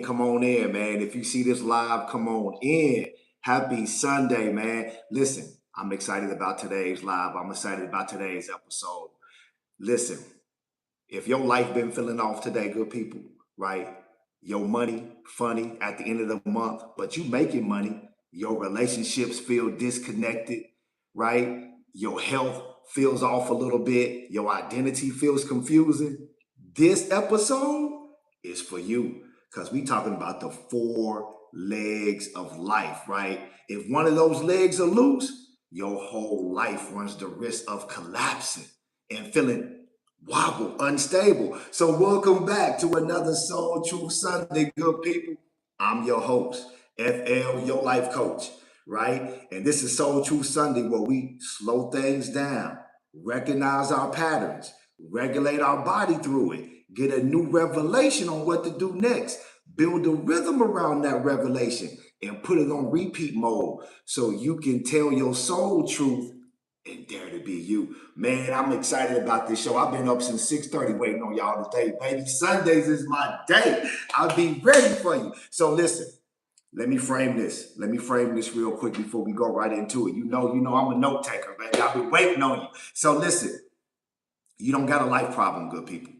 come on in, man. If you see this live, come on in. Happy Sunday, man. Listen, I'm excited about today's live. I'm excited about today's episode. Listen, if your life been feeling off today, good people, right? Your money funny at the end of the month, but you making money. Your relationships feel disconnected, right? Your health feels off a little bit. Your identity feels confusing. This episode is for you because we talking about the four legs of life, right? If one of those legs are loose, your whole life runs the risk of collapsing and feeling wobble, unstable. So welcome back to another Soul Truth Sunday, good people. I'm your host, FL, your life coach, right? And this is Soul Truth Sunday where we slow things down, recognize our patterns, regulate our body through it, get a new revelation on what to do next, build a rhythm around that revelation, and put it on repeat mode so you can tell your soul truth and dare to be you. Man, I'm excited about this show. I've been up since 6:30 waiting on y'all today. Baby, Sundays is my day. I'll be ready for you. So listen, let me frame this. Let me frame this real quick before we go right into it. You know, I'm a note taker, baby. I've been waiting on you. So listen, you don't got a life problem, good people.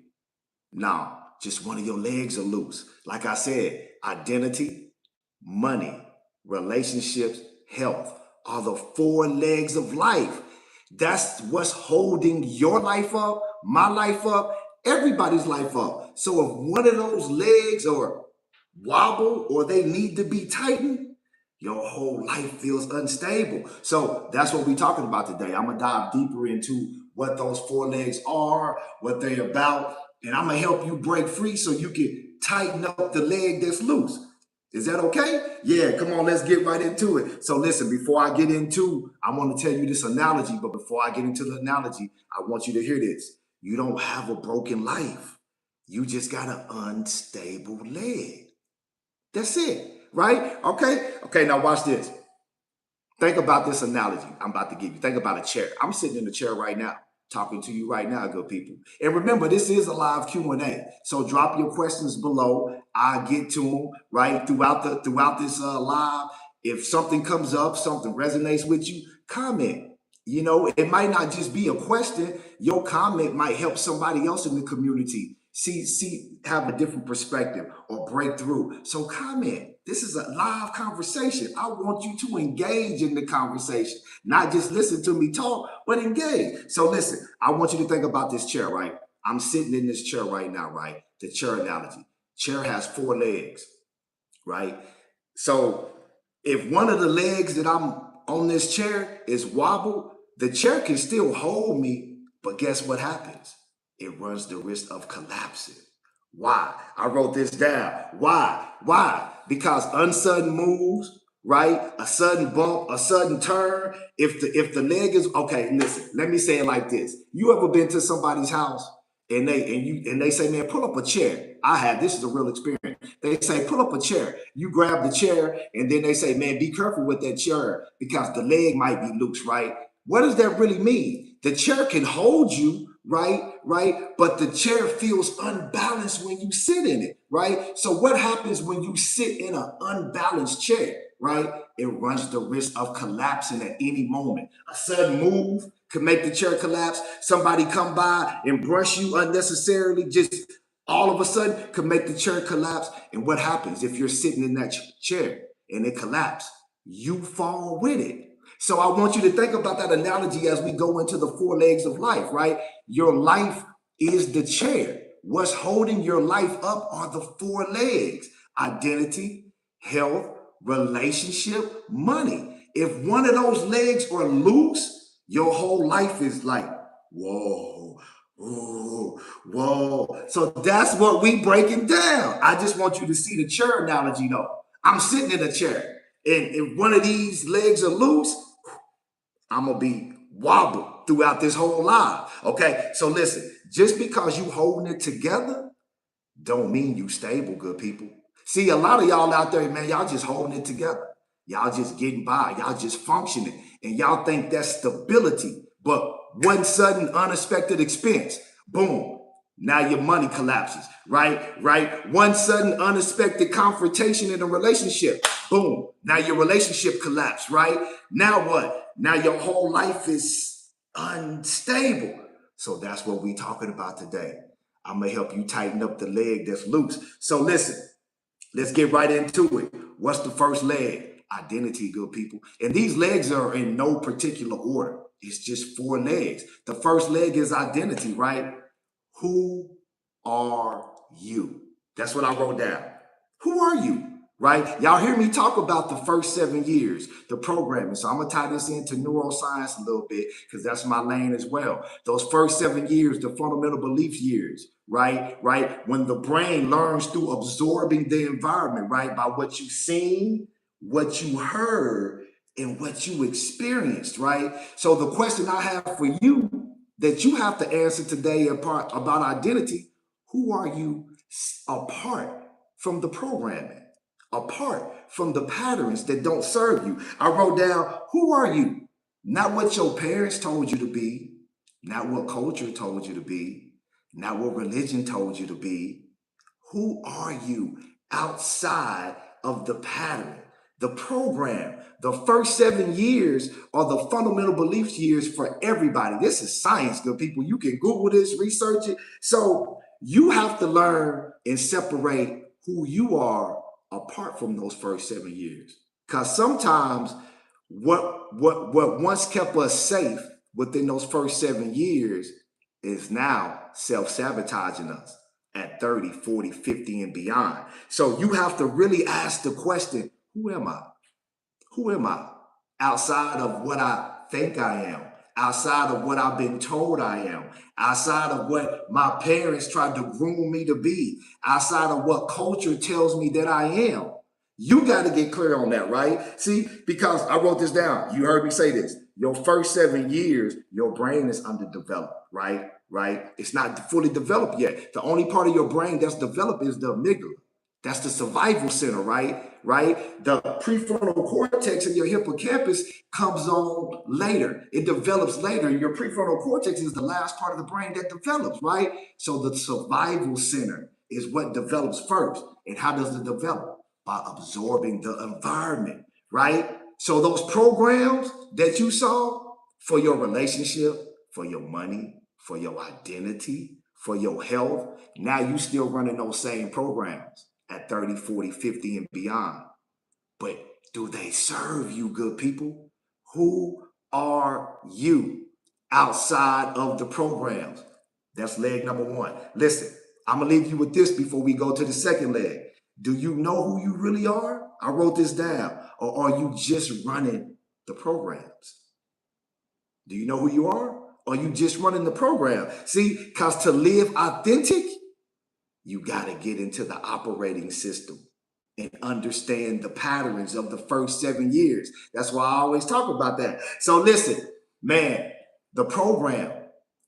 No, just one of your legs are loose. Like I said, identity, money, relationships, health are the four legs of life. That's what's holding your life up, my life up, everybody's life up. So if one of those legs or wobble or they need to be tightened, your whole life feels unstable. So that's what we're talking about today. I'm gonna dive deeper into what those four legs are, what they're about, and I'm gonna help you break free so you can tighten up the leg that's loose. Is that okay? Yeah, come on, let's get right into it. So listen, before I get into, I want to tell you this analogy, but before I get into the analogy, I want you to hear this. You don't have a broken life. You just got an unstable leg. That's it, right? Okay? Okay, now watch this. Think about this analogy I'm about to give you. Think about a chair. I'm sitting in a chair right now, talking to you right now, good people. And remember, this is a live Q&A. So drop your questions below. I get to them right throughout this live. If something comes up, something resonates with you, comment. You know, it might not just be a question. Your comment might help somebody else in the community have a different perspective or break through. So comment. This is a live conversation. I want you to engage in the conversation, not just listen to me talk, but engage. So listen, I want you to think about this chair, right? I'm sitting in this chair right now, right? The chair analogy. Chair has four legs, right? So if one of the legs that I'm on this chair is wobble, the chair can still hold me, but guess what happens? It runs the risk of collapsing. Why? I wrote this down. Why? Why? Because unsudden moves, right? A sudden bump, a sudden turn. If the leg is okay, listen, let me say it like this. You ever been to somebody's house and they say, man, pull up a chair. I have, this is a real experience. They say, pull up a chair. You grab the chair, and then they say, man, be careful with that chair because the leg might be loose, right? What does that really mean? The chair can hold you, right? But the chair feels unbalanced when you sit in it, right? So what happens when you sit in an unbalanced chair, right? It runs the risk of collapsing at any moment. A sudden move could make the chair collapse. Somebody come by and brush you unnecessarily, just all of a sudden could make the chair collapse. And what happens if you're sitting in that chair and it collapses? You fall with it. So I want you to think about that analogy as we go into the four legs of life, right? Your life is the chair. What's holding your life up are the four legs: identity, health, relationship, money. If one of those legs are loose, your whole life is like, whoa, whoa, whoa. So that's what we breaking down. I just want you to see the chair analogy though. I'm sitting in a chair, and if one of these legs are loose, I'm gonna be wobbled throughout this whole life. Okay, so listen, just because you holding it together don't mean you stable, good people. See, a lot of y'all out there, man, y'all just holding it together. Y'all just getting by. Y'all just functioning. And y'all think that's stability. But one sudden unexpected expense, boom, Now your money collapses, right? Right? One sudden unexpected confrontation in a relationship. Boom. Now your relationship collapsed, right? Now what? Now your whole life is unstable. So that's what we talking about today. I'm gonna help you tighten up the leg that's loose. So listen, let's get right into it. What's the first leg? Identity, good people. And these legs are in no particular order. It's just 4 legs. The first leg is identity, right? Who are you? That's what I wrote down. Who are you? Right? Y'all hear me talk about the first 7 years, the programming. So I'm going to tie this into neuroscience a little bit because that's my lane as well. Those first 7 years, the fundamental belief years, right? Right? When the brain learns through absorbing the environment, right? By what you've seen, what you heard, and what you experienced, right? So the question I have for you that you have to answer today about identity, who are you apart from the programming, apart from the patterns that don't serve you? I wrote down, who are you? Not what your parents told you to be, not what culture told you to be, not what religion told you to be. Who are you outside of the pattern, the program? The first 7 years are the fundamental beliefs years for everybody. This is science, good people. You can Google this, research it. So you have to learn and separate who you are apart from those first 7 years. Because sometimes what once kept us safe within those first 7 years is now self-sabotaging us at 30, 40, 50, and beyond. So you have to really ask the question, who am I? Who am I? Outside of what I think I am, outside of what I've been told I am, outside of what my parents tried to groom me to be, outside of what culture tells me that I am. You got to get clear on that, right? See, because I wrote this down. You heard me say this. Your first 7 years, your brain is underdeveloped, right? Right? It's not fully developed yet. The only part of your brain that's developed is the amygdala. That's the survival center, right? Right? The prefrontal cortex of your hippocampus comes on later. It develops later. Your prefrontal cortex is the last part of the brain that develops, right? So the survival center is what develops first. And how does it develop? By absorbing the environment, right? So those programs that you saw for your relationship, for your money, for your identity, for your health, now you still running those same programs at 30, 40, 50, and beyond. But do they serve you, good people? Who are you outside of the programs? That's leg number 1. Listen, I'm going to leave you with this before we go to the second leg. Do you know who you really are? I wrote this down. Or are you just running the programs? Do you know who you are? Or are you just running the program? See, because to live authentic, you got to get into the operating system and understand the patterns of the first 7 years. That's why I always talk about that. So listen, man, the program,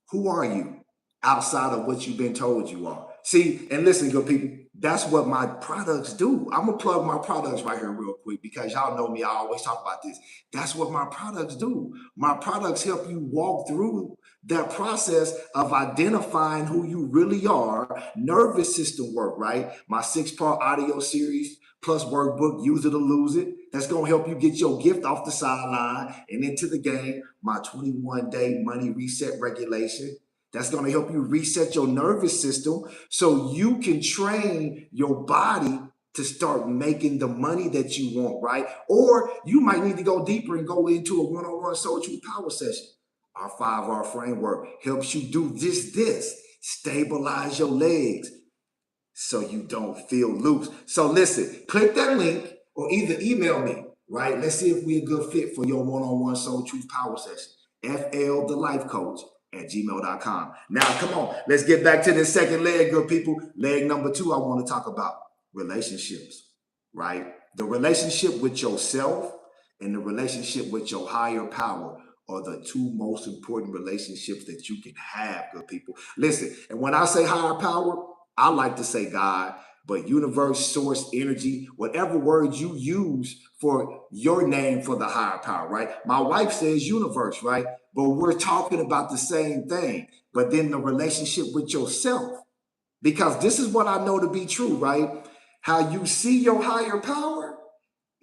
who are you outside of what you've been told you are? See, and listen, good people, that's what my products do. I'm going to plug my products right here real quick because y'all know me. I always talk about this. That's what my products do. My products help you walk through that process of identifying who you really are, nervous system work, right? My 6-part audio series plus workbook, Use It or Lose It. That's going to help you get your gift off the sideline and into the game. My 21-day money reset regulation. That's going to help you reset your nervous system so you can train your body to start making the money that you want, right? Or you might need to go deeper and go into a one-on-one Soul Truth Power session. Our 5R framework helps you do this, stabilize your legs so you don't feel loose. So listen, click that link or either email me, right? Let's see if we're a good fit for your one-on-one Soul Truth Power session. FLTheLifeCoach@gmail.com. Now, come on, let's get back to the second leg, good people. Leg number 2, I want to talk about relationships, right? The relationship with yourself and the relationship with your higher power are the 2 most important relationships that you can have, good people. Listen, and when I say higher power, I like to say God, but universe, source, energy, whatever words you use for your name for the higher power, right? My wife says universe, right? But we're talking about the same thing. But then the relationship with yourself, Because this is what I know to be true, right? How you see your higher power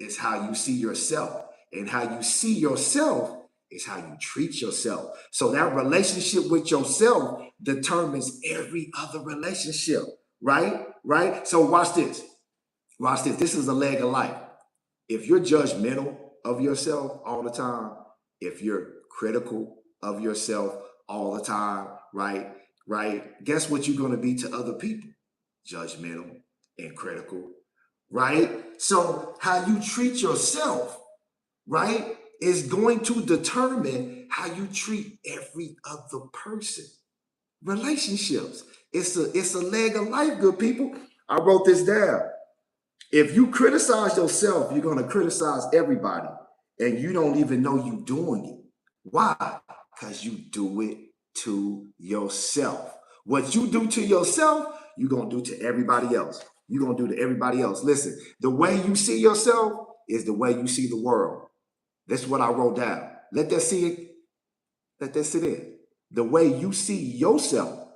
is how you see yourself. And how you see yourself is how you treat yourself. So that relationship with yourself determines every other relationship, right? Right? So watch this. Watch this. This is a leg of life. If you're judgmental of yourself all the time, if you're critical of yourself all the time, right? Right? Guess what you're going to be to other people? Judgmental and critical, right? So how you treat yourself, right, is going to determine how you treat every other person. Relationships. It's a leg of life, good people. I wrote this down. If you criticize yourself, you're gonna criticize everybody, and you don't even know you doing it. Why? Because you do it to yourself. What you do to yourself, you're gonna do to everybody else. You're gonna do to everybody else. Listen, the way you see yourself is the way you see the world. That's what I wrote down. Let that see it. Let that sit in. The way you see yourself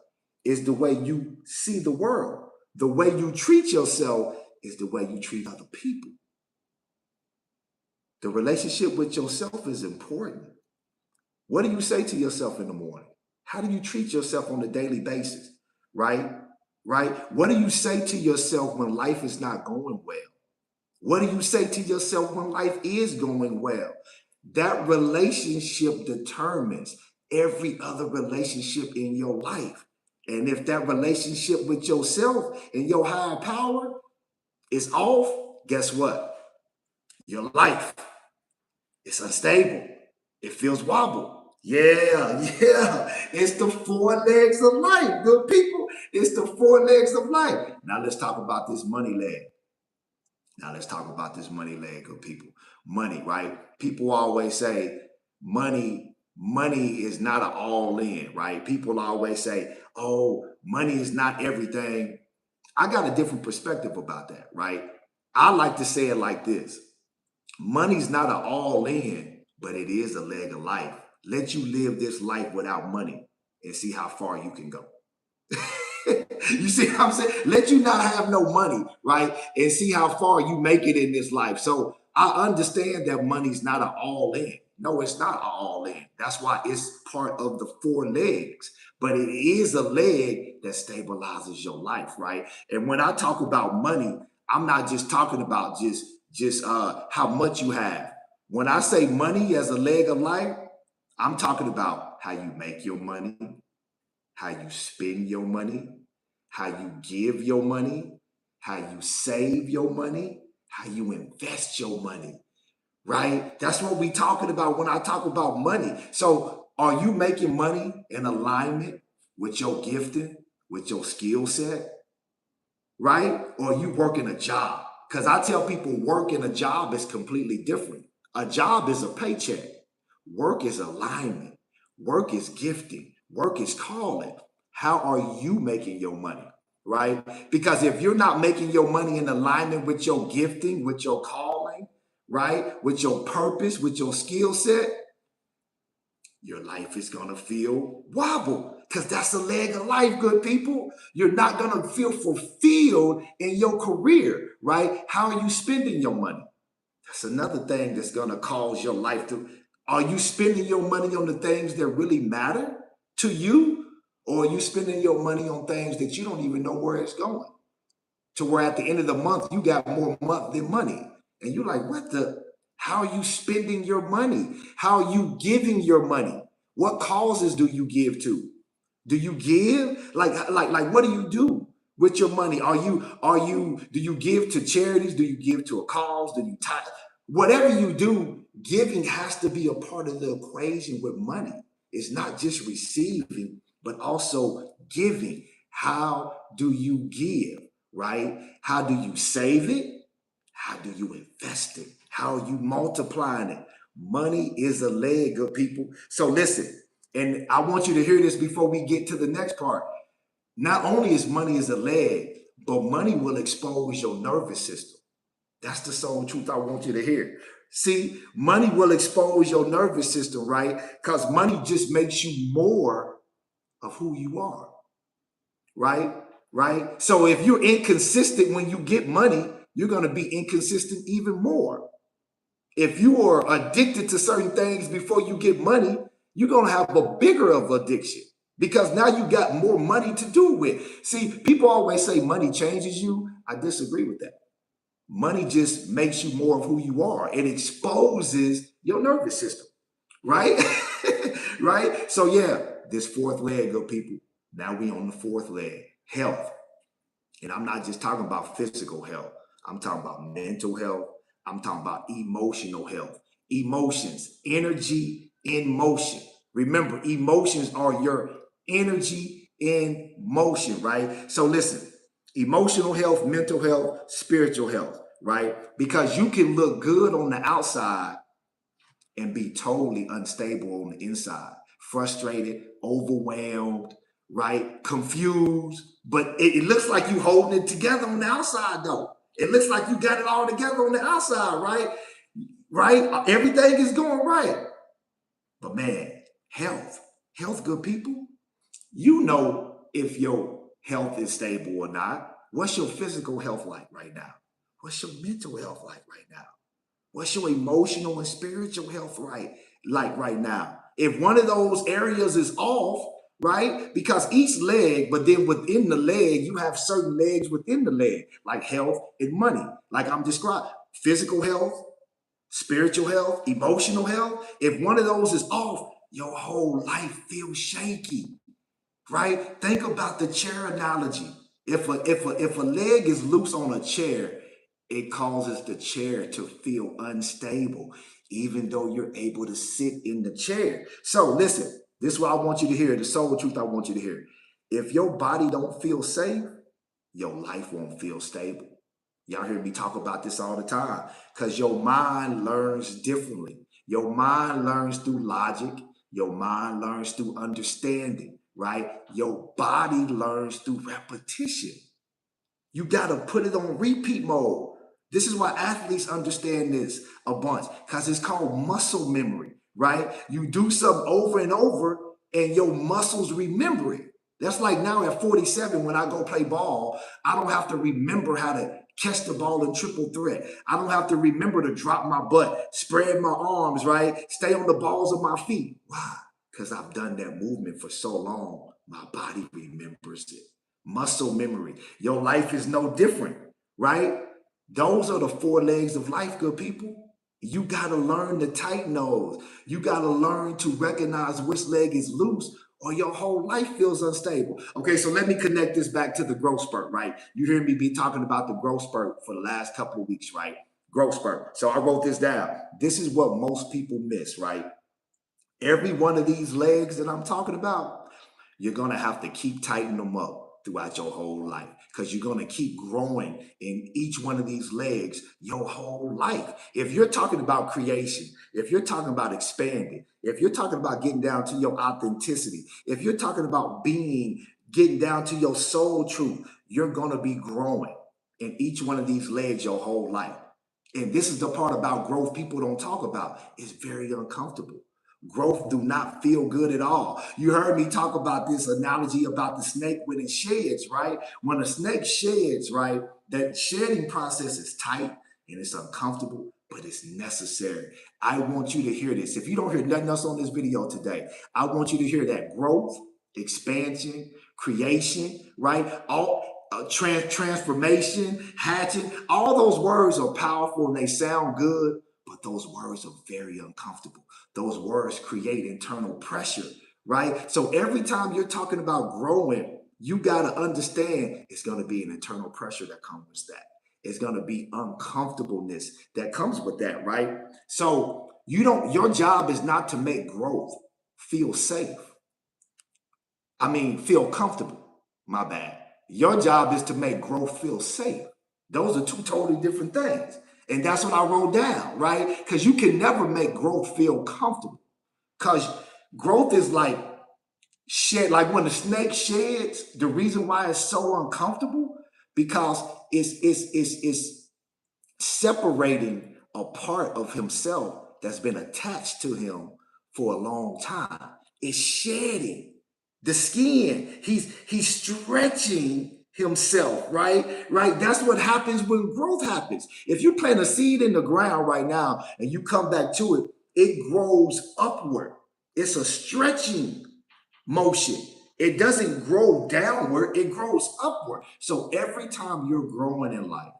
is the way you see the world. The way you treat yourself is the way you treat other people. The relationship with yourself is important. What do you say to yourself in the morning? How do you treat yourself on a daily basis? Right? Right? What do you say to yourself when life is not going well? What do you say to yourself when life is going well? That relationship determines every other relationship in your life. And if that relationship with yourself and your higher power is off, guess what? Your life is unstable. It feels wobble. Yeah, yeah. It's the four legs of life, good people. It's the four legs of life. Now let's talk about this money leg. Now let's talk about this money leg of people. Money, right? People always say money is not an all in, right? People always say, oh, money is not everything. I got a different perspective about that, right? I like to say it like this. Money's not an all in, but it is a leg of life. Let you live this life without money and see how far you can go. You see what I'm saying? Let you not have no money, right? And see how far you make it in this life. So I understand that money's not an all in. No, it's not an all in. That's why it's part of the four legs. But it is a leg that stabilizes your life, right? And when I talk about money, I'm not just talking about just how much you have. When I say money as a leg of life, I'm talking about how you make your money, how you spend your money, how you give your money, how you save your money, how you invest your money, right? That's what we talking about when I talk about money. So are you making money in alignment with your gifting, with your skill set, right? Or are you working a job? Because I tell people working a job is completely different. A job is a paycheck. Work is alignment. Work is gifting. Work is calling. How are you making your money? Right? Because if you're not making your money in alignment with your gifting, with your calling, right? With your purpose, with your skill set, your life is going to feel wobble because that's a leg of life, good people. You're not going to feel fulfilled in your career, right? How are you spending your money? That's another thing that's going to cause your life to. Are you spending your money on the things that really matter to you? Or are you spending your money on things that you don't even know where it's going? To where at the end of the month, you got more month than money. And you're like, what the? How are you spending your money? How are you giving your money? What causes do you give to? Do you give? Like what do you do with your money? Do you give to charities? Do you give to a cause? Do you tithe? Whatever you do, giving has to be a part of the equation with money. It's not just receiving, but also giving. How do you give? Right? How do you save it? How do you invest it? How are you multiplying it? Money is a leg of people. So listen, and I want you to hear this before we get to the next part. Not only is money is a leg, but money will expose your nervous system. That's the soul truth I want you to hear. See, money will expose your nervous system, right? Because money just makes you more of who you are, right? right? So if you're inconsistent when you get money, you're going to be inconsistent even more. If you are addicted to certain things before you get money, you're going to have a bigger of addiction because now you got more money to do with. See, people always say money changes you. I disagree with that. Money just makes you more of who you are. It exposes your nervous system, right? Right? So yeah, this fourth leg of people. Now we on the fourth leg, health. And I'm not just talking about physical health. I'm talking about mental health. I'm talking about emotional health. Emotions, energy in motion. Remember, emotions are your energy in motion, right? So listen, emotional health, mental health, spiritual health, right? Because you can look good on the outside and be totally unstable on the inside, frustrated, overwhelmed, right? Confused. But it looks like you holding it together on the outside, though. It looks like you got it all together on the outside, right? Right? Everything is going right. But man, health, good people. You know if your health is stable or not. What's your physical health like right now? What's your mental health like right now? What's your emotional and spiritual health like right now? If one of those areas is off, right? Because each leg, but then within the leg, you have certain legs within the leg, like health and money, like I'm describing. Physical health, spiritual health, emotional health. If one of those is off, your whole life feels shaky, right? Think about the chair analogy. If a leg is loose on a chair, it causes the chair to feel unstable, even though you're able to sit in the chair. So listen, this is what I want you to hear, the soul truth I want you to hear. If your body don't feel safe, your life won't feel stable. Y'all hear me talk about this all the time because your mind learns differently. Your mind learns through logic. Your mind learns through understanding, right? Your body learns through repetition. You got to put it on repeat mode. This is why athletes understand this a bunch because it's called muscle memory, right? You do something over and over and your muscles remember it. That's like now at 47, when I go play ball, I don't have to remember how to catch the ball in triple threat. I don't have to remember to drop my butt, spread my arms, right? Stay on the balls of my feet. Why? Because I've done that movement for so long, my body remembers it. Muscle memory. Your life is no different, right? Those are the four legs of life, good people. You got to learn to tighten those. You got to learn to recognize which leg is loose or your whole life feels unstable. Okay, so let me connect this back to the growth spurt, right? You hear me be talking about the growth spurt for the last couple of weeks, right? Growth spurt. So I wrote this down. This is what most people miss, right? Every one of these legs that I'm talking about, you're going to have to keep tightening them up throughout your whole life because you're going to keep growing in each one of these legs your whole life. If you're talking about creation, if you're talking about expanding, if you're talking about getting down to your authenticity, if you're talking about getting down to your soul truth, you're going to be growing in each one of these legs your whole life. And this is the part about growth people don't talk about. It's very uncomfortable. Growth do not feel good at all. You heard me talk about this analogy about the snake when it sheds, right? When a snake sheds, right, that shedding process is tight and it's uncomfortable, but it's necessary. I want you to hear this. If you don't hear nothing else on this video today, I want you to hear that growth, expansion, creation, right? All transformation, hatching, all those words are powerful and they sound good, but those words are very uncomfortable. Those words create internal pressure, right? So every time you're talking about growing, you got to understand it's going to be an internal pressure that comes with that. It's going to be uncomfortableness that comes with that, right? So your job is not to make growth feel safe. Feel comfortable. My bad. Your job is to make growth feel safe. Those are two totally different things. And that's what I wrote down, right? Because you can never make growth feel comfortable. Because growth is like like when the snake sheds, the reason why it's so uncomfortable, because it's separating a part of himself that's been attached to him for a long time. It's shedding the skin. He's stretching himself, right? Right. That's what happens when growth happens. If you plant a seed in the ground right now and you come back to it, it grows upward. It's a stretching motion. It doesn't grow downward, it grows upward. So every time you're growing in life,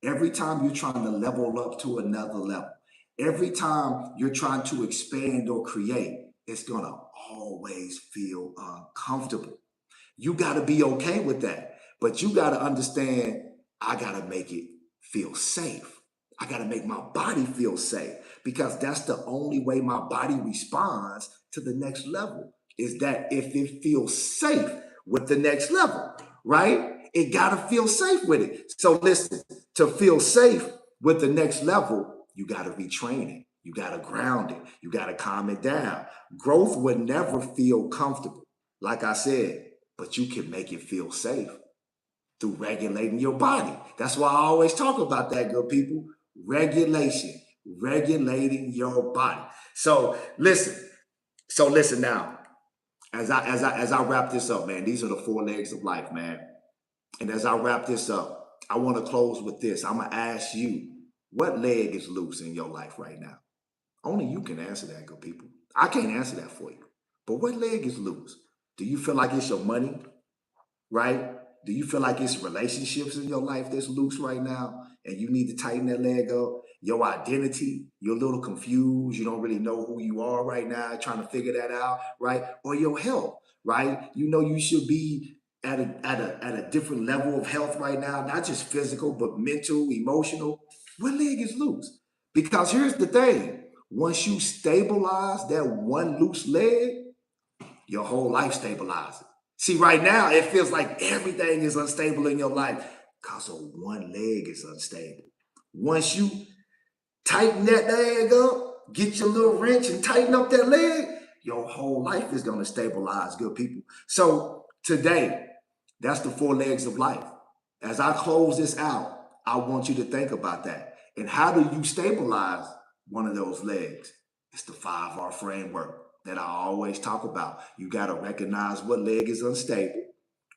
every time you're trying to level up to another level, every time you're trying to expand or create, it's going to always feel uncomfortable. You got to be okay with that. But you got to understand, I got to make it feel safe. I got to make my body feel safe because that's the only way my body responds to the next level is that if it feels safe with the next level, right? It got to feel safe with it. So listen, to feel safe with the next level, you got to retrain it. You got to ground it. You got to calm it down. Growth would never feel comfortable, like I said, but you can make it feel safe through regulating your body. That's why I always talk about that, good people. Regulation, regulating your body. So listen now. As I wrap this up, man, these are the four legs of life, man. And as I wrap this up, I want to close with this. I'm gonna ask you, what leg is loose in your life right now? Only you can answer that, good people. I can't answer that for you. But what leg is loose? Do you feel like it's your money, right? Do you feel like it's relationships in your life that's loose right now and you need to tighten that leg up? Your identity, you're a little confused. You don't really know who you are right now, trying to figure that out, right? Or your health, right? You know you should be at a different level of health right now, not just physical, but mental, emotional. What leg is loose? Because here's the thing. Once you stabilize that one loose leg, your whole life stabilizes. See, right now, it feels like everything is unstable in your life because of one leg is unstable. Once you tighten that leg up, get your little wrench and tighten up that leg, your whole life is going to stabilize, good people. So today, that's the four legs of life. As I close this out, I want you to think about that. And how do you stabilize one of those legs? It's the 5R framework that I always talk about. You got to recognize what leg is unstable,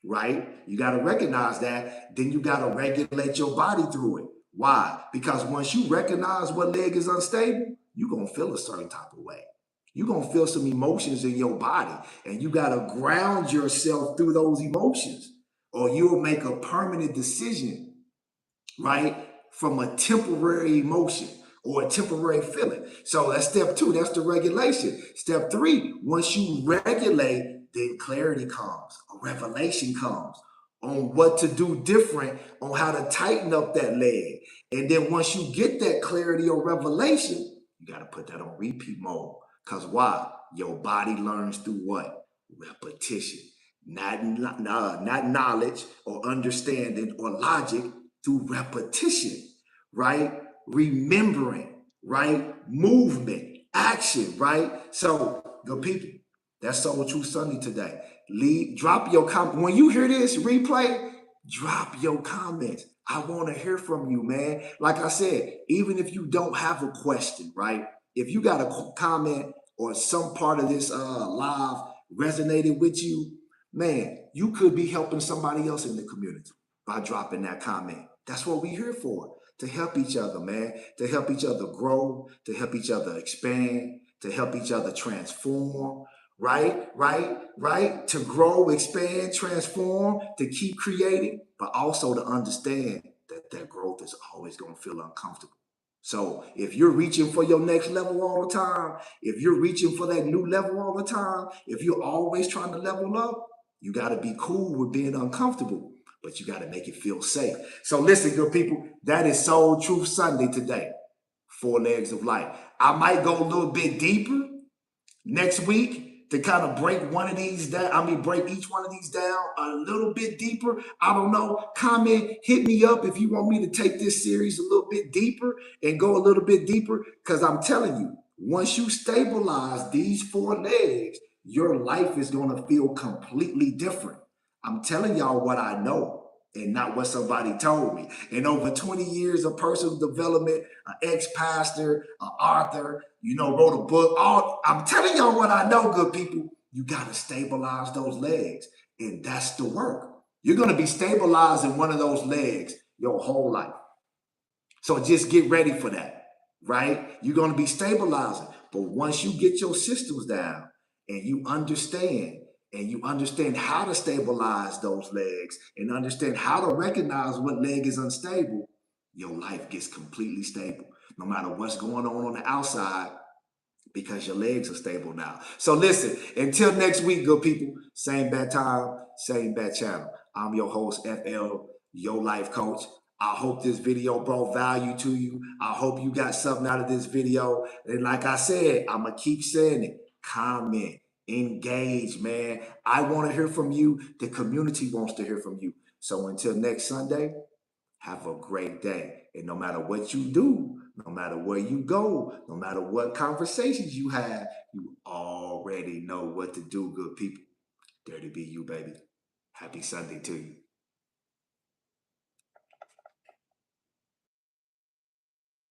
right? You got to recognize that. Then you got to regulate your body through it. Why? Because once you recognize what leg is unstable, you're going to feel a certain type of way. You're going to feel some emotions in your body, and you got to ground yourself through those emotions, or you'll make a permanent decision, right, from a temporary emotion or a temporary feeling. So that's step two. That's the regulation. Step three, once you regulate, then clarity comes, a revelation comes on what to do different, on how to tighten up that leg. And then once you get that clarity or revelation, you got to put that on repeat mode. Because why? Your body learns through what? Repetition. Not knowledge or understanding or logic, through repetition, right? Remembering, right? Movement, action, right? So, good people, that's Soul Truth Sunday today. Drop your comment. When you hear this replay, drop your comments. I want to hear from you, man. Like I said, even if you don't have a question, right? If you got a comment or some part of this live resonated with you, man, you could be helping somebody else in the community by dropping that comment. That's what we're here for, to help each other, man, to help each other grow, to help each other expand, to help each other transform, right? To grow, expand, transform, to keep creating, but also to understand that that growth is always going to feel uncomfortable. So if you're reaching for your next level all the time, if you're reaching for that new level all the time, if you're always trying to level up, you got to be cool with being uncomfortable, but you got to make it feel safe. So listen, good people, that is Soul Truth Sunday today. Four legs of life. I might go a little bit deeper next week to kind of break one of these down. Break each one of these down a little bit deeper. I don't know. Comment, hit me up if you want me to take this series a little bit deeper and go a little bit deeper. Because I'm telling you, once you stabilize these four legs, your life is going to feel completely different. I'm telling y'all what I know and not what somebody told me. In over 20 years of personal development, an ex-pastor, an author, wrote a book. I'm telling y'all what I know, good people. You got to stabilize those legs. And that's the work. You're going to be stabilized in one of those legs your whole life. So just get ready for that, right? You're going to be stabilizing. But once you get your systems down and you understand how to stabilize those legs and understand how to recognize what leg is unstable, your life gets completely stable. No matter what's going on the outside, because your legs are stable now. So listen, until next week, good people, same bad time, same bad channel. I'm your host, FL, your life coach. I hope this video brought value to you. I hope you got something out of this video. And like I said, I'm going to keep saying it. Comment, engage, man. I want to hear from you. The community wants to hear from you. So until next Sunday, have a great day. And no matter what you do, no matter where you go, no matter what conversations you have, you already know what to do, good people. Dare to be you, baby. Happy Sunday to you.